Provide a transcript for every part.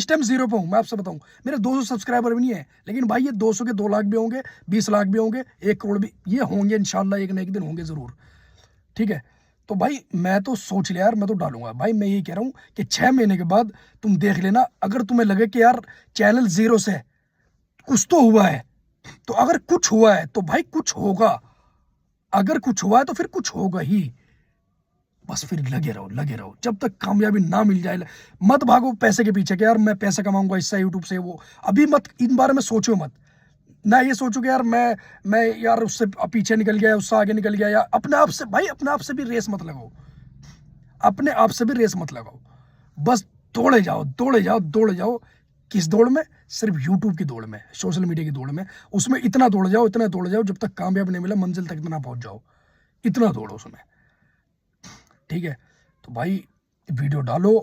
इस टाइम 0 पे हूँ, मैं आपसे बताऊँ। मेरे 200 सब्सक्राइबर भी नहीं है, लेकिन भाई ये 200 के 2 लाख भी होंगे, 20 लाख भी होंगे, 1 करोड़ भी ये होंगे इंशाल्लाह, एक ना एक दिन होंगे ज़रूर। ठीक है, तो भाई मैं तो सोच लिया यार, मैं तो डालूंगा भाई। मैं यही कह रहा हूँ कि 6 महीने के बाद तुम देख लेना, अगर तुम्हें लगे कि यार चैनल 0 से कुछ तो हुआ है, तो अगर कुछ हुआ है तो भाई कुछ होगा, अगर कुछ हुआ है तो फिर कुछ होगा ही। बस फिर लगे रहो, लगे रहो, जब तक कामयाबी ना मिल जाए। मत भागो पैसे के पीछे कि यार मैं पैसे कमाऊंगा इससे, यूट्यूब से, वो अभी मत, इन बारे में सोचो मत। ना ये सोचो कि यार मैं यार उससे पीछे निकल गया, उससे आगे निकल गया, या अपने आप से भाई, अपने आप से भी रेस मत लगाओ, अपने आप से भी रेस मत लगाओ। बस दौड़े जाओ, दौड़े जाओ, दौड़े जाओ। किस दौड़ में? सिर्फ यूट्यूब की दौड़ में, सोशल मीडिया की दौड़ में। उसमें इतना दौड़ जाओ, इतना दौड़ जाओ, जब तक कामयाब नहीं मिला मंजिल तक इतना पहुंच जाओ, इतना दौड़ो उसमें। ठीक है, तो भाई वीडियो डालो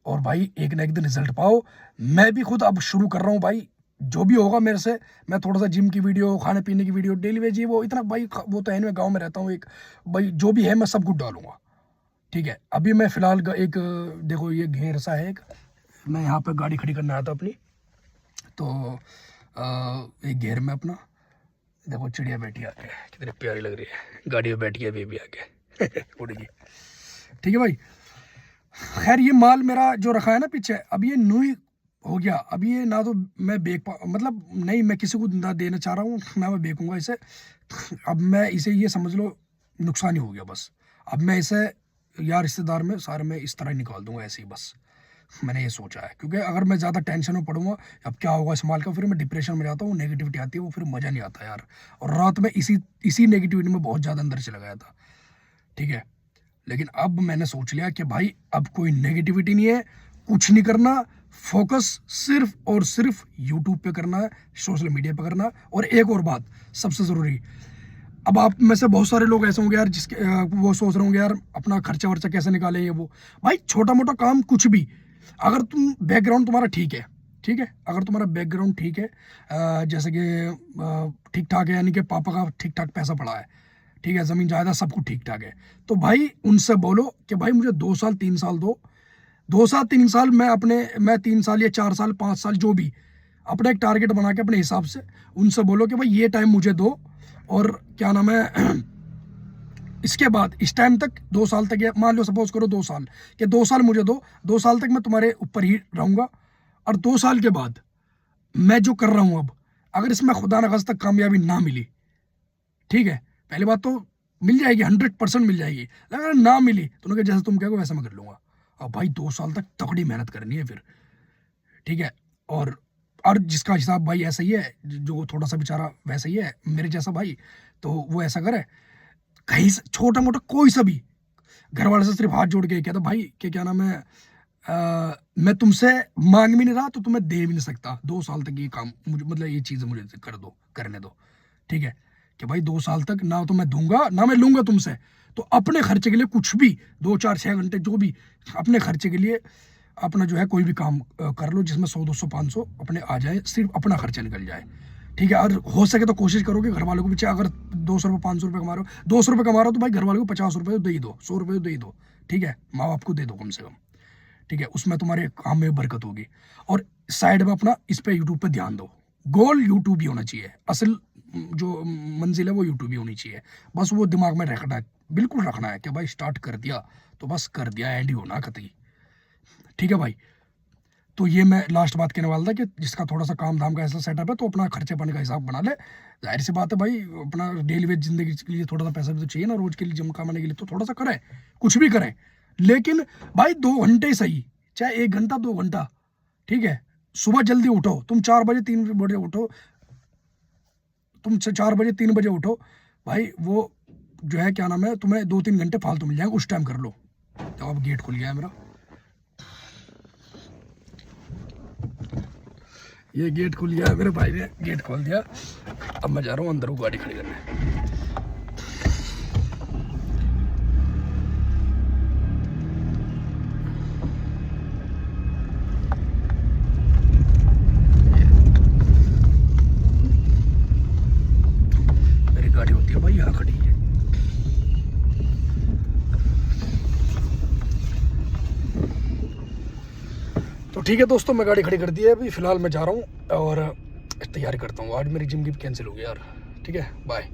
और भाई एक ना एक दिन रिजल्ट पाओ। मैं भी खुद अब शुरू कर रहा हूँ भाई, जो भी होगा मेरे से, मैं थोड़ा सा जिम की वीडियो, खाने पीने की वीडियो, डेली वेज, ये वो इतना भाई, वो तो है नहीं, मैं गाँव में रहता हूँ एक भाई, जो भी है मैं सब कुछ डालूंगा। ठीक है, अभी मैं फिलहाल एक देखो ये घेर सा है एक, मैं यहाँ पे गाड़ी खड़ी करने आया था अपनी, तो एक घेर में अपना देखो चिड़िया बैठी आके, कितनी प्यारी लग रही है, गाड़ी में बैठ के बेबी आके उड़ गई। ठीक है भाई, खैर ये माल मेरा जो रखा है ना पीछे, अब ये न्यू हो गया, अब ये ना तो मैं मतलब नहीं, मैं किसी को ना देना चाह रहा हूँ, ना मैं बेचूंगा इसे। अब मैं इसे ये समझ लो नुकसान ही हो गया बस। अब मैं इसे यार रिश्तेदार में सारे में इस तरह निकाल दूंगा ऐसे ही बस, मैंने ये सोचा है। क्योंकि अगर मैं ज़्यादा टेंशन में पड़ूंगा, अब क्या होगा इस माल का, फिर मैं डिप्रेशन में जाता हूँ, नेगेटिविटी आती है, वो फिर मज़ा नहीं आता यार। और रात में इसी नेगेटिविटी में बहुत ज़्यादा अंदर चला गया था। ठीक है, लेकिन अब मैंने सोच लिया कि भाई अब कोई नेगेटिविटी नहीं है, कुछ नहीं करना, फोकस सिर्फ और सिर्फ यूट्यूब पे करना है, सोशल मीडिया पे करना है। और एक और बात सबसे ज़रूरी, अब आप में से बहुत सारे लोग ऐसे होंगे यार जिसके वो सोच रहे होंगे यार अपना खर्चा वर्चा कैसे निकाले, ये वो। भाई छोटा मोटा काम कुछ भी, अगर तुम बैकग्राउंड तुम्हारा ठीक है, ठीक है, अगर तुम्हारा बैकग्राउंड ठीक है, जैसे कि ठीक ठाक है, यानी कि पापा का ठीक ठाक पैसा पड़ा है, ठीक है, ज़मीन जायदाद सब कुछ ठीक ठाक है, तो भाई उनसे बोलो कि भाई मुझे 2 साल 3 साल दो, 2 साल 3 साल मैं 3 साल या 4 साल 5 साल जो भी, अपना एक टारगेट बना के अपने हिसाब से उनसे बोलो कि भाई ये टाइम मुझे दो, और क्या नाम है इसके बाद इस टाइम तक 2 साल तक, या मान लो सपोज करो 2 साल, कि 2 साल मुझे दो, 2 साल तक मैं तुम्हारे ऊपर ही रहूंगा, और 2 साल के बाद मैं जो कर रहा हूं अब, अगर इसमें खुदा न खास्ता कामयाबी ना मिली, ठीक है, पहली बात तो मिल जाएगी, 100% मिल जाएगी, लेकिन अगर ना मिली तो उन्होंने जैसे तुम कहोगे वैसा मैं कर लूंगा। अब भाई 2 साल तक तगड़ी मेहनत करनी है फिर। ठीक है, और जिसका हिसाब भाई ऐसा ही है, जो थोड़ा सा बेचारा वैसा ही है मेरे जैसा भाई, तो वो ऐसा करे, कहीं से छोटा मोटा कोई सा भी, घर वाले से सिर्फ हाथ जोड़ के कहता भाई कि क्या नाम है, मैं तुमसे मांग भी नहीं रहा तो तुम्हें दे भी नहीं सकता, 2 साल तक ये काम मुझे, मतलब ये चीज़ मुझे कर दो, करने दो। ठीक है, कि भाई 2 साल तक ना तो मैं दूंगा ना मैं लूंगा तुमसे, तो अपने खर्चे के लिए कुछ भी 2 4 6 घंटे जो भी अपने खर्चे के लिए अपना जो है कोई भी काम कर लो, जिसमें 100 200 500 अपने आ जाए, सिर्फ अपना खर्चा निकल जाए। ठीक है, और हो सके तो कोशिश करो कि घर वालों को पीछे, अगर 200 रुपये 500 रुपये कमा रहे हो, 200 रुपये कमा रहे हो तो भाई घर वालों को 50 रुपये दे ही दो, 100 रुपये दे ही दो। ठीक है, माँ बाप को दे दो कम से कम। ठीक है, उसमें तुम्हारे काम में बरकत होगी। और साइड में अपना इस पे यूट्यूब पे ध्यान दो, गोल यूट्यूब ही होना चाहिए, असल जो मंजिल है वो यूट्यूब ही होनी चाहिए। बस वो दिमाग में रखना है, बिल्कुल रखना है कि भाई स्टार्ट कर दिया तो बस कर दिया, एंड ही होना कतई। ठीक है भाई, तो ये मैं लास्ट बात कहने वाला था कि जिसका थोड़ा सा काम धाम का ऐसा सेटअप है तो अपना खर्चे पानी का हिसाब बना ले। जाहिर सी बात है भाई, अपना डेली वेज जिंदगी के लिए थोड़ा सा पैसा भी तो चाहिए ना, रोज के लिए जम कमाने के लिए, तो थोड़ा सा करे, कुछ भी करे, लेकिन भाई 2 घंटे सही, चाहे 1 घंटा 2 घंटा। ठीक है, सुबह जल्दी उठो, तुम 4 बजे 3 बजे उठो, तुम 4 बजे 3 बजे उठो भाई, वो जो है क्या नाम है, तुम्हें 2 3 घंटे फालतू मिल जाएंगे, उस टाइम कर लो। तो अब गेट खुल गया है मेरा, ये गेट खुल गया है, मेरे भाई ने गेट खोल दिया। अब मैं जा रहा हूँ अंदर वो गाड़ी खड़ी करने। मेरी गाड़ी होती है भाई यहाँ खड़ी है। तो तो ठीक है दोस्तों, मैं गाड़ी खड़ी कर दी है, अभी फ़िलहाल मैं जा रहा हूँ और तैयारी करता हूँ। आज मेरी जिम की कैंसिल हो गई यार। ठीक है, बाय।